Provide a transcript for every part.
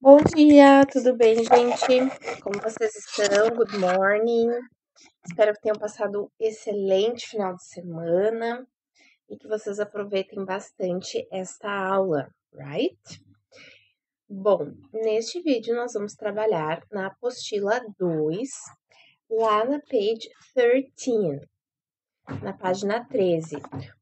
Bom dia, tudo bem, gente? Como vocês estão? Good morning. Espero que tenham passado um excelente final de semana e que vocês aproveitem bastante esta aula, right? Bom, neste vídeo nós vamos trabalhar na apostila 2, lá na page 13, na página 13,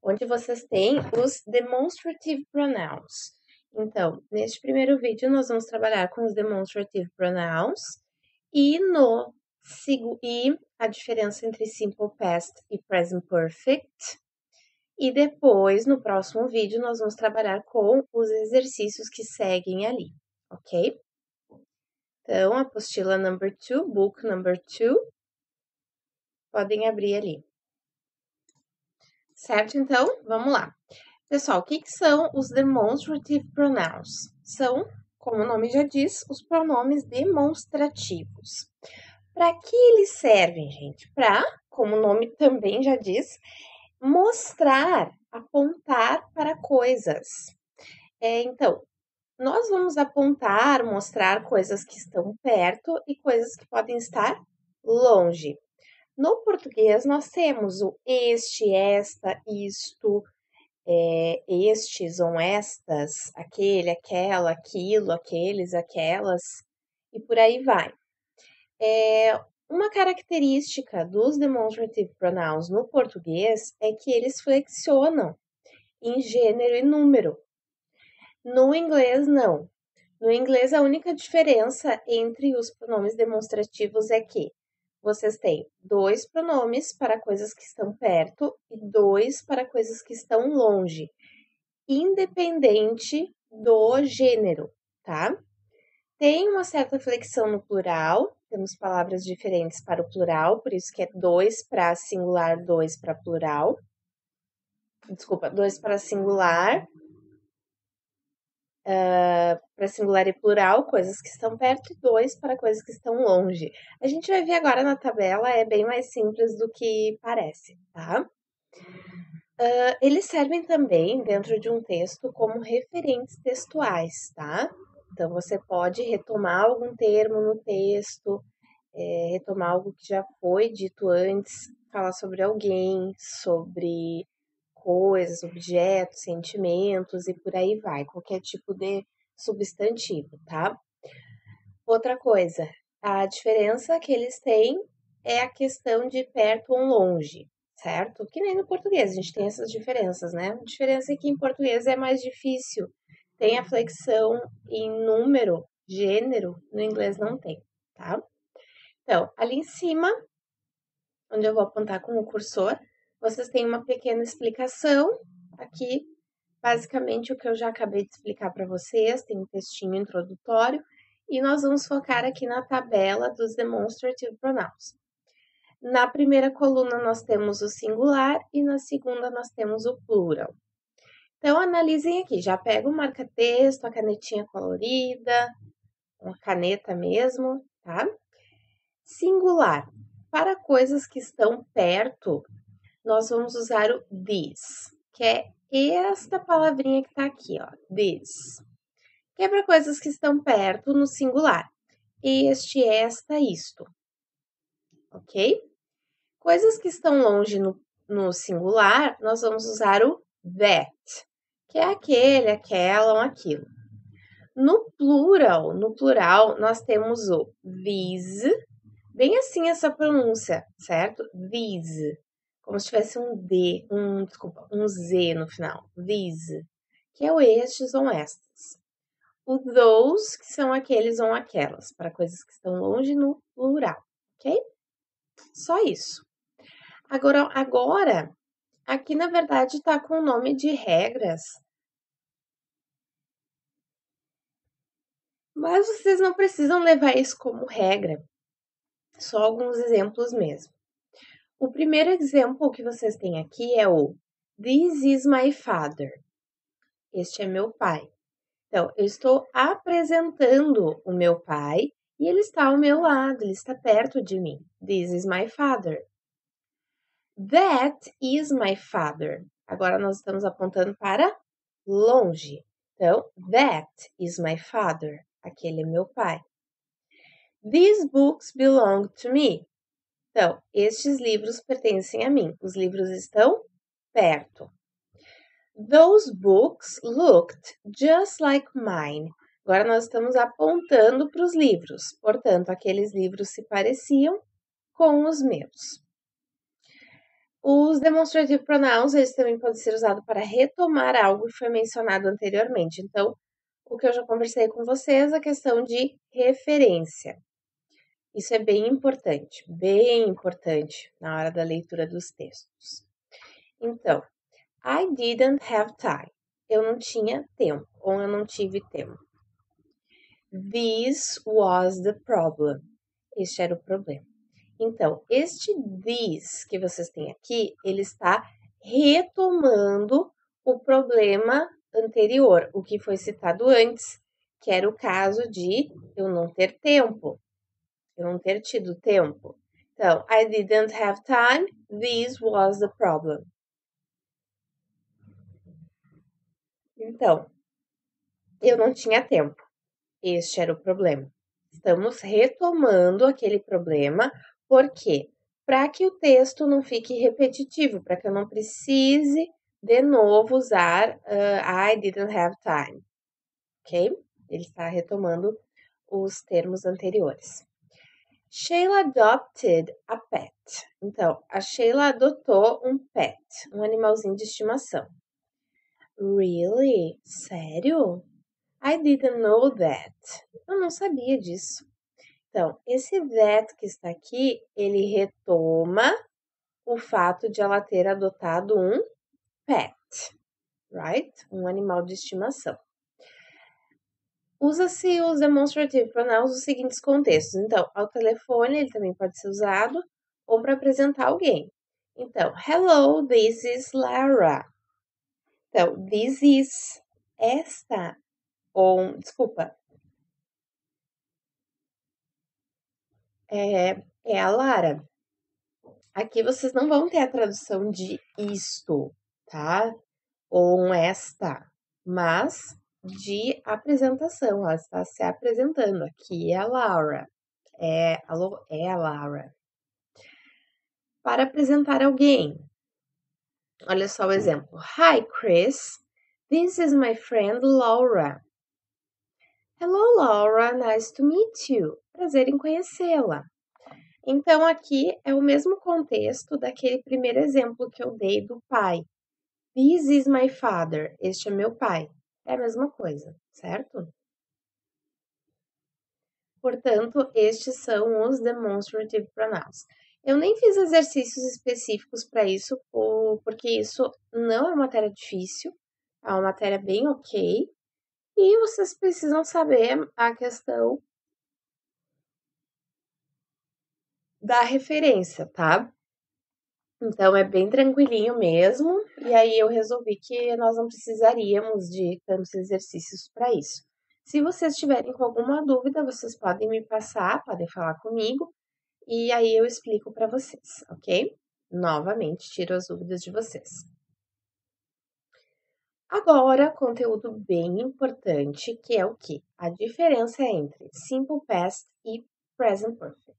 onde vocês têm os demonstrative pronouns. Então, neste primeiro vídeo, nós vamos trabalhar com os demonstrative pronouns e a diferença entre simple past e present perfect. E depois, no próximo vídeo, nós vamos trabalhar com os exercícios que seguem ali, ok? Então, apostila number 2, book number 2, podem abrir ali. Certo? Então, vamos lá. Pessoal, o que são os demonstrative pronouns? São, como o nome já diz, os pronomes demonstrativos. Para que eles servem, gente? Para, como o nome também já diz, mostrar, apontar para coisas. Então, nós vamos apontar, mostrar coisas que estão perto e coisas que podem estar longe. No português, nós temos o este, esta, isto, estes ou estas, aquele, aquela, aquilo, aqueles, aquelas, e por aí vai. Uma característica dos demonstrative pronouns no português é que eles flexionam em gênero e número. No inglês, não. No inglês, a única diferença entre os pronomes demonstrativos é que vocês têm 2 pronomes para coisas que estão perto e 2 para coisas que estão longe, independente do gênero, tá? Tem uma certa flexão no plural, temos palavras diferentes para o plural, por isso que é 2 para singular, 2 para plural. Desculpa, 2 para singular, para singular e plural, coisas que estão perto, e 2 para coisas que estão longe. A gente vai ver agora na tabela, é bem mais simples do que parece, tá? Eles servem também, dentro de um texto, como referentes textuais, tá? Então, você pode retomar algum termo no texto, retomar algo que já foi dito antes, falar sobre alguém, sobre coisas, objetos, sentimentos e por aí vai, qualquer tipo de substantivo, tá? Outra coisa, a diferença que eles têm é a questão de perto ou longe, certo? Que nem no português, a gente tem essas diferenças, né? A diferença é que em português é mais difícil, tem a flexão em número, gênero, no inglês não tem, tá? Então, ali em cima, onde eu vou apontar com o cursor, vocês têm uma pequena explicação aqui, basicamente o que eu já acabei de explicar para vocês, tem um textinho introdutório, e nós vamos focar aqui na tabela dos demonstrative pronouns. Na primeira coluna nós temos o singular e na segunda nós temos o plural. Então, analisem aqui, já pega o marca-texto, a canetinha colorida, uma caneta mesmo, tá? Singular. Para coisas que estão perto, nós vamos usar o this, que é esta palavrinha que está aqui, ó, this. Que é para coisas que estão perto no singular. Este, esta, isto. Ok? Coisas que estão longe no singular, nós vamos usar o that, que é aquele, aquela ou aquilo. No plural, nós temos o these, bem assim essa pronúncia, certo? These, como se tivesse um Z no final. These, que é o estes ou estas. O those, que são aqueles ou aquelas, para coisas que estão longe no plural, ok? Só isso. Agora, aqui na verdade está com o nome de regras, mas vocês não precisam levar isso como regra, só alguns exemplos mesmo. O primeiro exemplo que vocês têm aqui é o This is my father. Este é meu pai. Então, eu estou apresentando o meu pai e ele está ao meu lado, ele está perto de mim. This is my father. That is my father. Agora nós estamos apontando para longe. Então, that is my father. Aquele é meu pai. These books belong to me. Então, estes livros pertencem a mim. Os livros estão perto. Those books looked just like mine. Agora nós estamos apontando para os livros. Portanto, aqueles livros se pareciam com os meus. Os demonstrative pronouns, eles também podem ser usados para retomar algo que foi mencionado anteriormente. Então, o que eu já conversei com vocês, a questão de referência. Isso é bem importante na hora da leitura dos textos. Então, I didn't have time. Eu não tinha tempo, ou eu não tive tempo. This was the problem. Este era o problema. Então, este this que vocês têm aqui, ele está retomando o problema anterior, o que foi citado antes, que era o caso de eu não ter tempo, eu não ter tido tempo. Então, I didn't have time, this was the problem. Então, eu não tinha tempo, este era o problema. Estamos retomando aquele problema, porque para que o texto não fique repetitivo, para que eu não precise de novo usar I didn't have time, ok? Ele está retomando os termos anteriores. Sheila adopted a pet. Então, a Sheila adotou um pet, um animalzinho de estimação. Really? Sério? I didn't know that. Eu não sabia disso. Então, esse that que está aqui, ele retoma o fato de ela ter adotado um pet, right? Um animal de estimação. Usa-se os demonstrative pronouns nos seguintes contextos. Então, ao telefone, ele também pode ser usado ou para apresentar alguém. Então, hello, this is Lara. Então, this is, esta, ou, desculpa, é a Lara. Aqui vocês não vão ter a tradução de isto, tá? Ou um esta, mas de apresentação. Ela está se apresentando. Aqui é a Laura. Alô, é a Laura. Para apresentar alguém. Olha só o exemplo. Hi, Chris. This is my friend Laura. Hello, Laura. Nice to meet you. Prazer em conhecê-la. Então, aqui é o mesmo contexto daquele primeiro exemplo que eu dei do pai. This is my father. Este é meu pai. É a mesma coisa, certo? Portanto, estes são os demonstrative pronouns. Eu nem fiz exercícios específicos para isso, porque isso não é uma matéria difícil, é uma matéria bem ok. E vocês precisam saber a questão da referência, tá? Então, é bem tranquilinho mesmo. E aí, eu resolvi que nós não precisaríamos de tantos exercícios para isso. Se vocês tiverem com alguma dúvida, vocês podem me passar, podem falar comigo. E aí, eu explico para vocês, ok? Novamente, tiro as dúvidas de vocês. Agora, conteúdo bem importante, que é o quê? A diferença entre Simple Past e Present Perfect.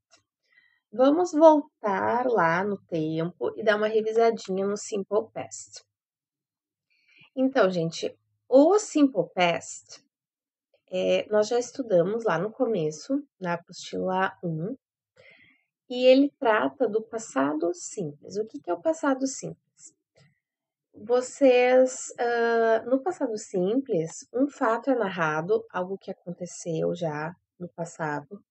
Vamos voltar lá no tempo e dar uma revisadinha no Simple Past. Então, gente, o Simple Past, nós já estudamos lá no começo, na apostila 1, e ele trata do passado simples. O que é o passado simples? No passado simples, um fato é narrado, algo que aconteceu já no passado.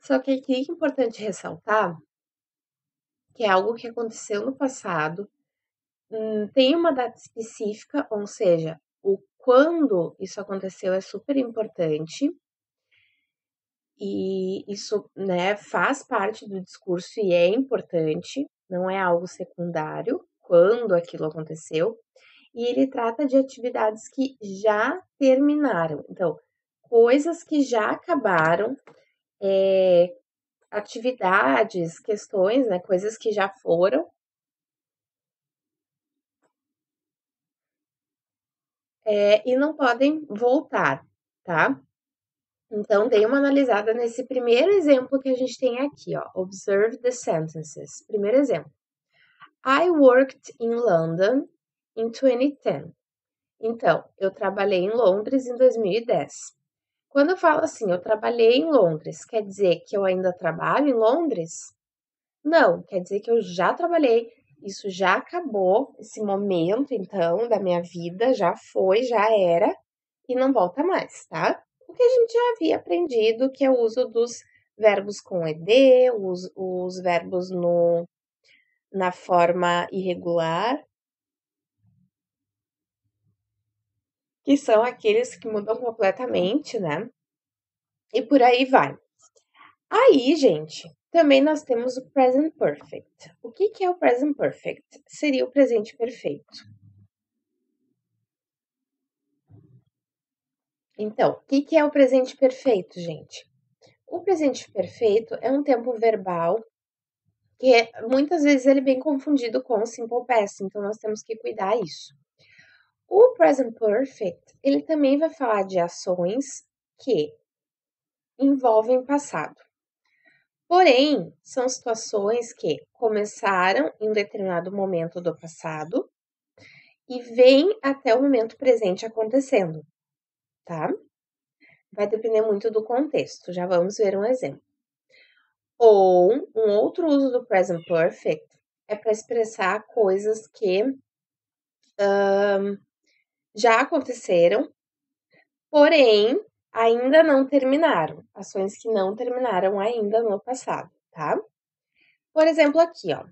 Só que aqui é importante ressaltar que é algo que aconteceu no passado, tem uma data específica, ou seja, o quando isso aconteceu é super importante. E isso, né, faz parte do discurso e é importante, não é algo secundário, quando aquilo aconteceu. E ele trata de atividades que já terminaram. Então, coisas que já acabaram, atividades, questões, né, coisas que já foram, e não podem voltar, tá? Então, dei uma analisada nesse primeiro exemplo que a gente tem aqui, ó. Observe the sentences. Primeiro exemplo. I worked in London in 2010. Então, eu trabalhei em Londres em 2010. Quando eu falo assim, eu trabalhei em Londres, quer dizer que eu ainda trabalho em Londres? Não, quer dizer que eu já trabalhei, isso já acabou, esse momento, então, da minha vida já foi, já era, e não volta mais, tá? O que a gente já havia aprendido, que é o uso dos verbos com ed, os verbos na forma irregular, que são aqueles que mudam completamente, né? E por aí vai. Aí, gente, também nós temos o present perfect. O que é o present perfect? Seria o presente perfeito. Então, o que é o presente perfeito, gente? O presente perfeito é um tempo verbal que muitas vezes ele é bem confundido com o simple past, então nós temos que cuidar isso. O present perfect, ele também vai falar de ações que envolvem passado. Porém, são situações que começaram em um determinado momento do passado e vêm até o momento presente acontecendo, tá? Vai depender muito do contexto. Já vamos ver um exemplo. Ou um outro uso do present perfect é para expressar coisas que já aconteceram, porém ainda não terminaram. Ações que não terminaram ainda no passado, tá? Por exemplo, aqui, ó.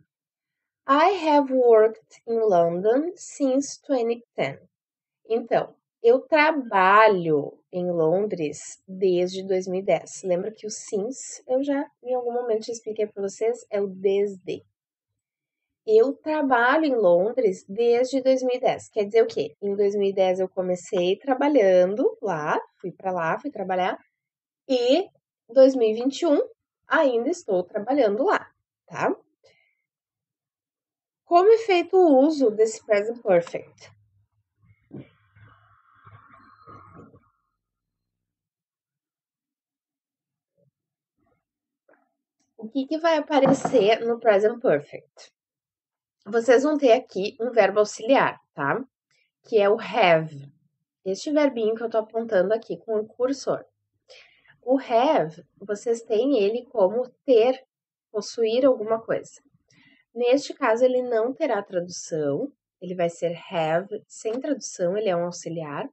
I have worked in London since 2010. Então, eu trabalho em Londres desde 2010. Lembra que o since eu já em algum momento expliquei para vocês, é o desde. Eu trabalho em Londres desde 2010. Quer dizer o quê? Em 2010 eu comecei trabalhando lá, fui trabalhar, e 2021 ainda estou trabalhando lá, tá? Como é feito o uso desse present perfect? O que vai aparecer no present perfect? Vocês vão ter aqui um verbo auxiliar, tá? Que é o have. Este verbinho que eu tô apontando aqui com o cursor. O have, vocês têm ele como ter, possuir alguma coisa. Neste caso, ele não terá tradução, ele vai ser have sem tradução, ele é um auxiliar.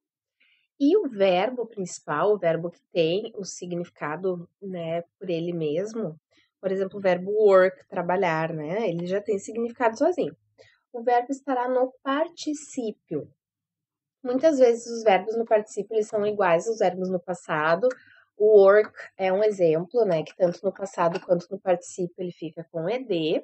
E o verbo principal, o verbo que tem o significado, né, por ele mesmo, por exemplo, o verbo work, trabalhar, né, ele já tem significado sozinho. O verbo estará no particípio. Muitas vezes os verbos no particípio eles são iguais aos verbos no passado. O work é um exemplo, né, que tanto no passado quanto no particípio ele fica com ed.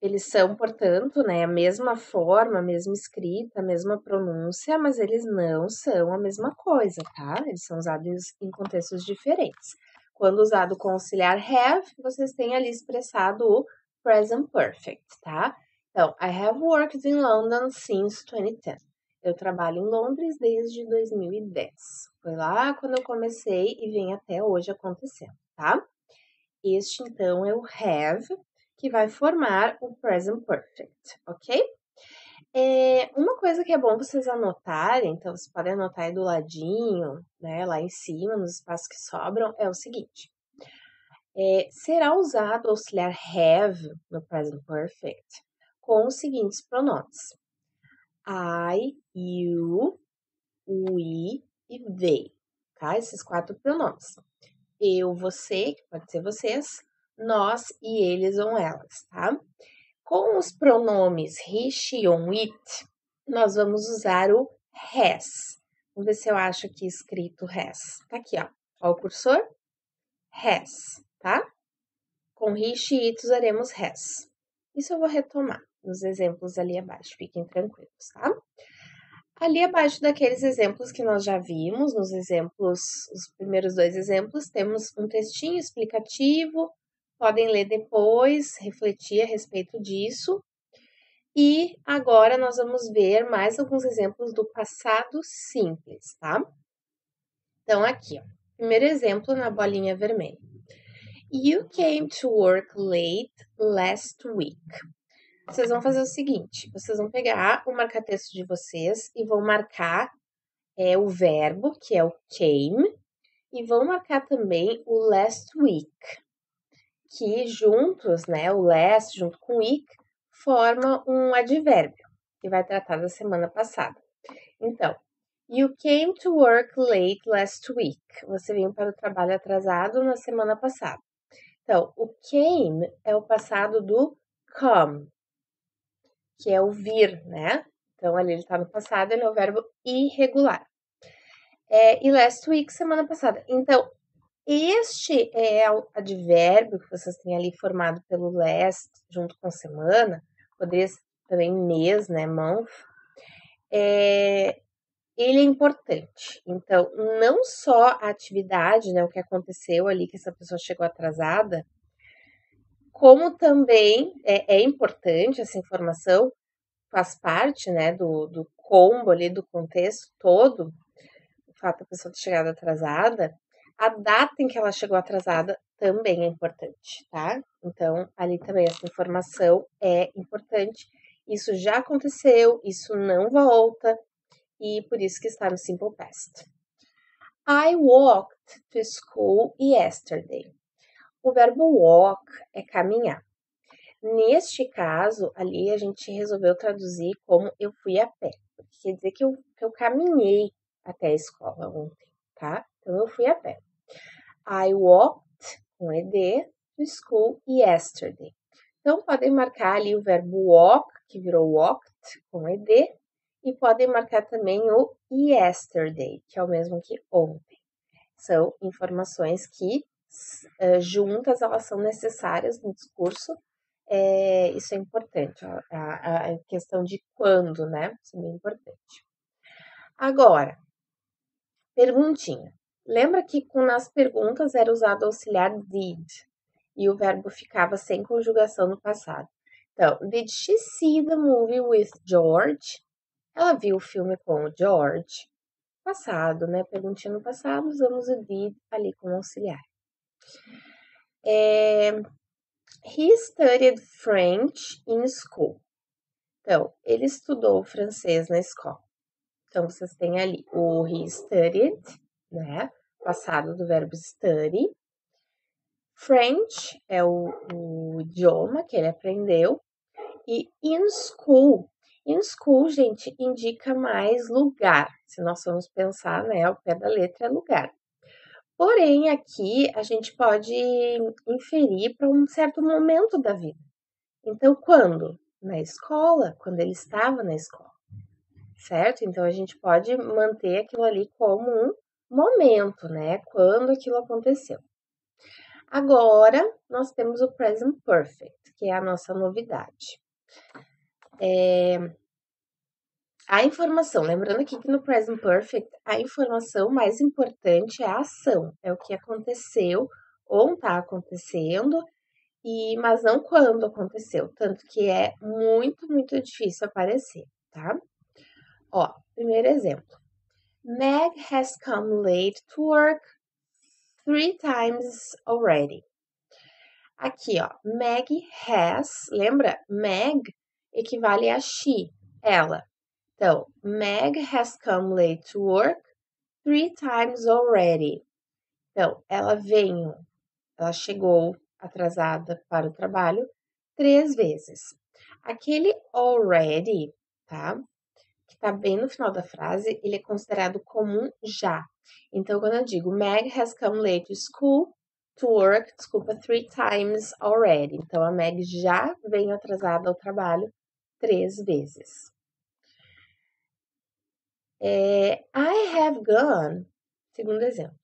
Eles são, portanto, né, a mesma forma, a mesma escrita, a mesma pronúncia, mas eles não são a mesma coisa, tá? Eles são usados em contextos diferentes. Quando usado com auxiliar have, vocês têm ali expressado o present perfect, tá? Então, I have worked in London since 2010. Eu trabalho em Londres desde 2010. Foi lá quando eu comecei e vem até hoje acontecendo, tá? Este, então, é o have, que vai formar o present perfect, ok? Uma coisa que é bom vocês anotarem, então vocês podem anotar aí do ladinho, né, lá em cima, nos espaços que sobram, é o seguinte. Será usado o auxiliar have no present perfect com os seguintes pronomes. I, you, we e they, tá? Esses 4 pronomes. Eu, você, que pode ser vocês, nós e eles ou elas, tá? Com os pronomes he, she ou it, nós vamos usar o has. Vamos ver se eu acho aqui escrito has. Tá aqui, ó. Ó o cursor. Has, tá? Com he, she, it usaremos has. Isso eu vou retomar nos exemplos ali abaixo, fiquem tranquilos, tá? Ali abaixo daqueles exemplos que nós já vimos, nos exemplos, os primeiros 2 exemplos, temos um textinho explicativo, podem ler depois, refletir a respeito disso. E agora nós vamos ver mais alguns exemplos do passado simples, tá? Então, aqui, ó. Primeiro exemplo na bolinha vermelha. You came to work late last week. Vocês vão fazer o seguinte: vocês vão pegar o marca-texto de vocês e vão marcar o verbo, que é o came, e vão marcar também o last week, que juntos, né, o last junto com week, forma um advérbio, que vai tratar da semana passada. Então, you came to work late last week. Você veio para o trabalho atrasado na semana passada. Então, o came é o passado do come, que é o vir, né? Então, ali ele está no passado, ele é o verbo irregular. E last week, semana passada. Então, este é o advérbio que vocês têm ali formado pelo last, junto com semana, poderia ser também mês, né, month. Ele é importante. Então, não só a atividade, né, o que aconteceu ali, que essa pessoa chegou atrasada, como também é importante essa informação, faz parte, né, do combo ali, do contexto todo, o fato da pessoa ter chegado atrasada, a data em que ela chegou atrasada também é importante, tá? Então, ali também essa informação é importante. Isso já aconteceu, isso não volta, e por isso que está no Simple Past. I walked to school yesterday. O verbo walk é caminhar. Neste caso, ali a gente resolveu traduzir como eu fui a pé. Quer dizer que eu caminhei até a escola ontem, tá? Então, eu fui a pé. I walked, com ED, to school yesterday. Então, podem marcar ali o verbo walk, que virou walked, com ED, e podem marcar também o yesterday, que é o mesmo que ontem. São informações que, juntas, elas são necessárias no discurso. Isso é importante, a questão de quando, né? Isso é bem importante. Agora, perguntinha. Lembra que nas perguntas era usado o auxiliar did e o verbo ficava sem conjugação no passado. Então, did she see the movie with George? Ela viu o filme com o George? Passado, né? Perguntinha no passado, usamos o did ali como auxiliar. He studied French in school. Então, ele estudou francês na escola. Então, vocês têm ali o he studied, né? Passado do verbo study. French é o idioma que ele aprendeu. E in school. In school, gente, indica mais lugar. Se nós formos pensar, né? Ao pé da letra é lugar. Porém, aqui a gente pode inferir para um certo momento da vida. Então, quando? Na escola, quando ele estava na escola, certo? Então, a gente pode manter aquilo ali como um momento, né? Quando aquilo aconteceu. Agora, nós temos o present perfect, que é a nossa novidade. A informação, lembrando aqui que no present perfect, a informação mais importante é a ação, é o que aconteceu ou está acontecendo, mas não quando aconteceu, tanto que é muito, muito difícil aparecer, tá? Ó, primeiro exemplo. Meg has come late to work 3 times already. Aqui, ó, Meg has, lembra? Meg equivale a she, ela. Então, Meg has come late to work 3 times already. Então, ela chegou atrasada para o trabalho 3 vezes. Aquele already, tá? Que tá bem no final da frase, ele é considerado como um já. Então, quando eu digo Meg has come late to work, 3 times already. Então, a Meg já veio atrasada ao trabalho 3 vezes. I have gone, segundo exemplo.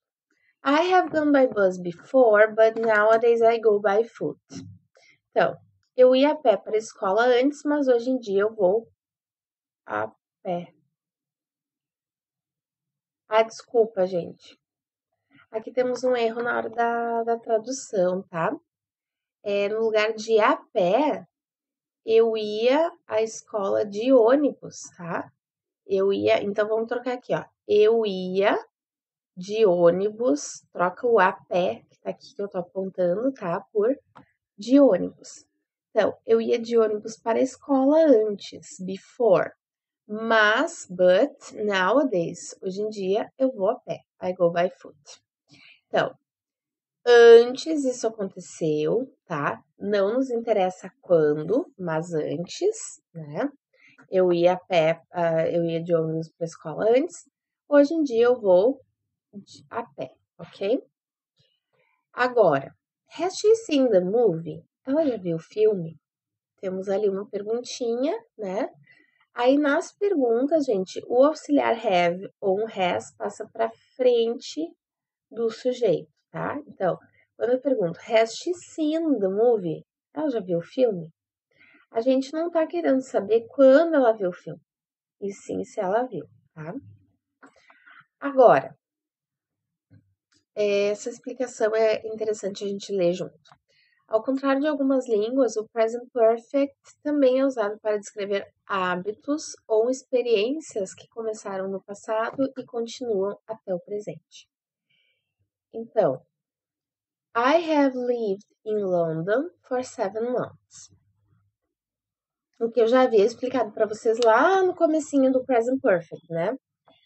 I have gone by bus before, but nowadays I go by foot. Então, eu ia a pé para a escola antes, mas hoje em dia eu vou a pé. Desculpa, gente. Aqui temos um erro na hora da tradução, tá? No lugar de a pé, eu ia à escola de ônibus, tá? Então vamos trocar aqui, ó. Eu ia de ônibus, troca o a pé, que tá aqui que eu tô apontando, tá? Por de ônibus. Então, eu ia de ônibus para a escola antes, before. Mas, but, nowadays, hoje em dia, eu vou a pé. I go by foot. Então, antes isso aconteceu, tá? Não nos interessa quando, mas antes, né? Eu ia a pé, eu ia de ônibus para a escola antes. Hoje em dia eu vou a pé, ok? Agora, has she seen the movie? Ela já viu o filme? Temos ali uma perguntinha, né? Aí nas perguntas, gente, o auxiliar have ou um has passa para frente do sujeito, tá? Então, quando eu pergunto, has she seen the movie? Ela já viu o filme? A gente não tá querendo saber quando ela viu o filme, e sim se ela viu, tá? Agora, essa explicação é interessante a gente ler junto. Ao contrário de algumas línguas, o present perfect também é usado para descrever hábitos ou experiências que começaram no passado e continuam até o presente. Então, I have lived in London for 7 months. O que eu já havia explicado para vocês lá no comecinho do present perfect, né?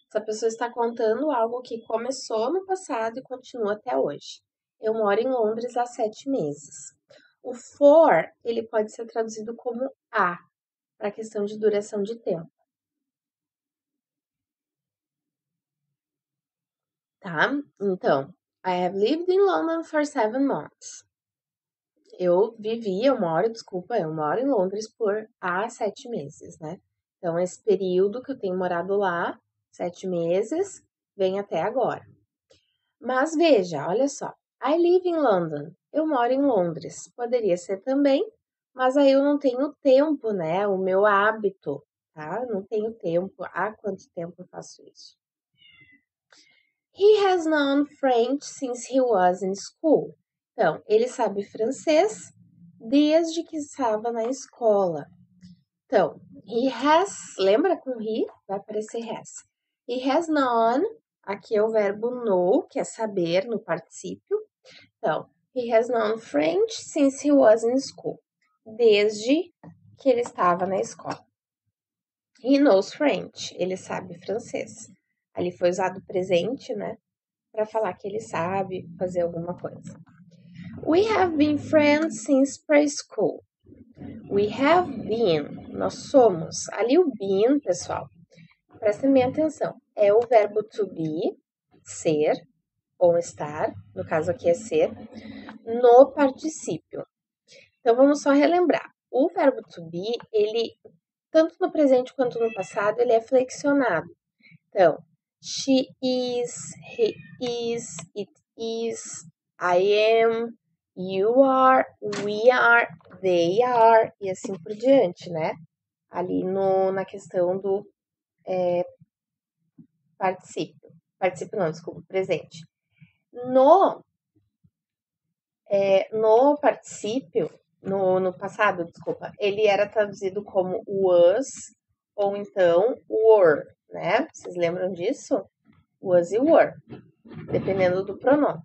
Essa pessoa está contando algo que começou no passado e continua até hoje. Eu moro em Londres há 7 meses. O for, ele pode ser traduzido como a, para a questão de duração de tempo. Tá? Então, I have lived in London for 7 months. Eu moro em Londres por há 7 meses, né? Então, esse período que eu tenho morado lá, 7 meses, vem até agora. Mas veja, olha só. I live in London. Eu moro em Londres. Poderia ser também, mas aí eu não tenho tempo, né? O meu hábito, tá? Não tenho tempo. Há quanto tempo eu faço isso? He has known French since he was in school. Então, ele sabe francês desde que estava na escola. Então, he has, lembra com he? Vai aparecer has. He has known, aqui é o verbo know, que é saber no particípio. Então, he has known French since he was in school. Desde que ele estava na escola. He knows French, ele sabe francês. Ali foi usado presente, né? Para falar que ele sabe fazer alguma coisa. We have been friends since preschool. We have been, nós somos. Ali o been, pessoal, prestem bem atenção. É o verbo to be, ser, ou estar, no caso aqui é ser, no particípio. Então vamos só relembrar. O verbo to be, ele, tanto no presente quanto no passado, ele é flexionado. Então, she is, he is, it is, I am, you are, we are, they are, e assim por diante, né? Ali na questão do particípio. Particípio não, desculpa, presente. No particípio, no passado, desculpa, ele era traduzido como was ou então were, né? Vocês lembram disso? Was e were, dependendo do pronome.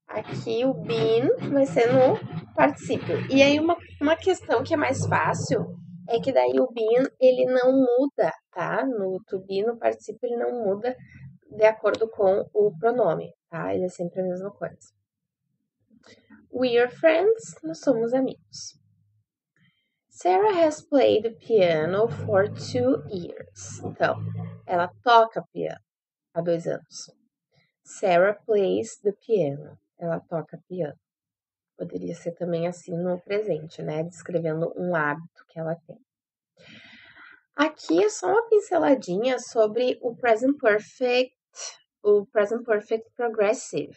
Aqui o been vai ser no particípio. E aí uma questão que é mais fácil é que daí o been ele não muda, tá? No to be, no particípio, ele não muda de acordo com o pronome, tá? Ele é sempre a mesma coisa. We are friends, nós somos amigos. Sarah has played the piano for 2 years. Então, ela toca piano há 2 anos. Sarah plays the piano. Ela toca piano. Poderia ser também assim no presente, né? Descrevendo um hábito que ela tem. Aqui é só uma pinceladinha sobre o present perfect progressive,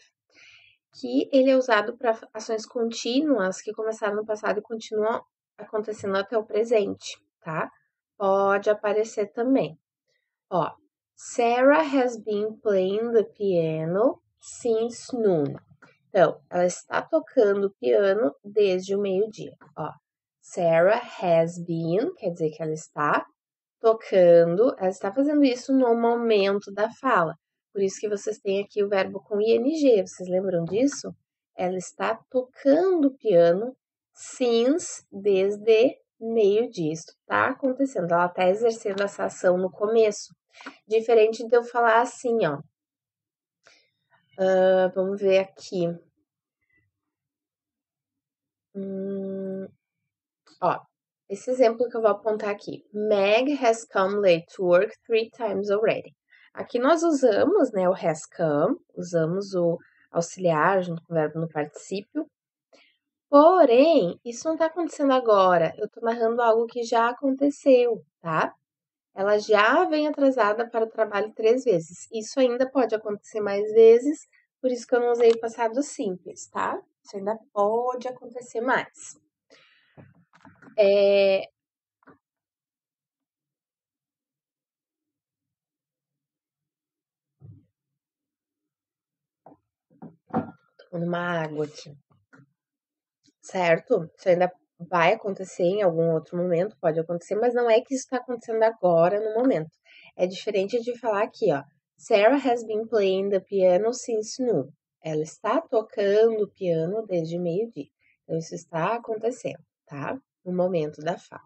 que ele é usado para ações contínuas que começaram no passado e continuam acontecendo até o presente, tá? Pode aparecer também. Ó, Sarah has been playing the piano since noon. Então, ela está tocando piano desde o meio-dia. Ó, Sarah has been, quer dizer que ela está tocando, ela está fazendo isso no momento da fala. Por isso que vocês têm aqui o verbo com ing, vocês lembram disso? Ela está tocando piano since, desde meio-dia. Isso está acontecendo, ela está exercendo essa ação no começo. Diferente de eu falar assim, ó. Vamos ver aqui. Ó, esse exemplo que eu vou apontar aqui. Meg has come late to work 3 times already. Aqui nós usamos, né, o has come, usamos o auxiliar junto com o verbo no particípio. Porém, isso não tá acontecendo agora. Eu tô narrando algo que já aconteceu, tá? Ela já vem atrasada para o trabalho 3 vezes. Isso ainda pode acontecer mais vezes, por isso que eu não usei o passado simples, tá? Isso ainda pode acontecer mais. Tomando uma água aqui. Certo? Isso ainda vai acontecer em algum outro momento, pode acontecer, mas não é que isso está acontecendo agora, no momento. É diferente de falar aqui, ó. Sarah has been playing the piano since noon. Ela está tocando o piano desde meio-dia. Então, isso está acontecendo, tá? No momento da fala.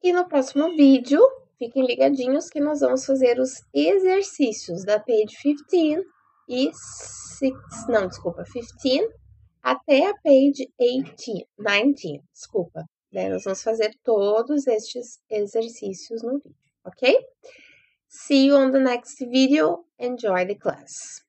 E no próximo vídeo, fiquem ligadinhos que nós vamos fazer os exercícios da page 15 e 15 até a page 19, desculpa. Daí nós vamos fazer todos estes exercícios no vídeo, ok? See you on the next video. Enjoy the class.